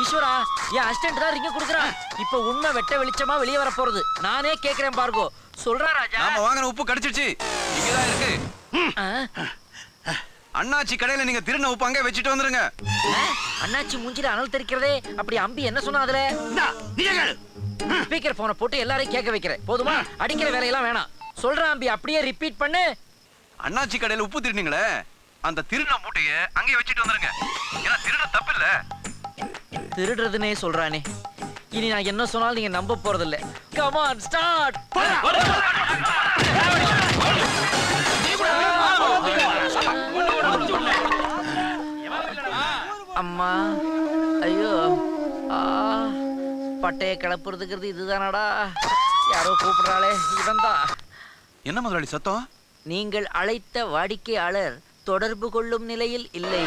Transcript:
ஈஸ்வரா, என் அசிஸ்டன்ட் தான் ரிங்க குடுக்குறான். இப்ப உண்மை வெட்ட வெளிச்சமா வெளியே வர போறது. நானே கேக்குறேன் பார்கோ. சொல்றா ராஜா. நாம வாங்கின உப்பு கடிச்சிடுச்சு. இங்கதான் இருக்கு. அண்ணாச்சி கடையில நீங்க திருண்ண உப்பு அங்கே வச்சுட்டு வந்துருங்க. அண்ணாச்சி மூஞ்சில அனல் தெரிக்கிறதே. அப்படி அம்பி என்ன சொன்னா அதுல? ஸ்பீக்கர் போனை போட்டு எல்லாரையும் கேட்க வைக்கிறேன். போதுமா? அடிக்கிற வேலையெல்லாம் வேணாம். சொல்றேன் அம்பி, அப்படியே ரிப்பீட் பண்ணு. அண்ணாச்சி கடையில உப்பு திருநீங்களே, அந்த திருண்ண மூட்டைய அங்கே வச்சுட்டு வந்துருங்க. ஏன்னா திருட தப்பு இல்ல. திருடுறதுனே சொல்றானே. இனி நான் என்ன சொன்னாலும் நீங்க நம்ப போறதில்ல. Come on, start. அம்மா, ஐயோ, பட்டைய கிளப்புறதுங்கிறது இதுதானடா. யாரோ கூப்பிடுறாளே, இவன்தான். என்ன முதலாளி சத்தம்? நீங்கள் அழைத்த வாடிக்கையாளர் தொடர்பு கொள்ளும் நிலையில் இல்லை.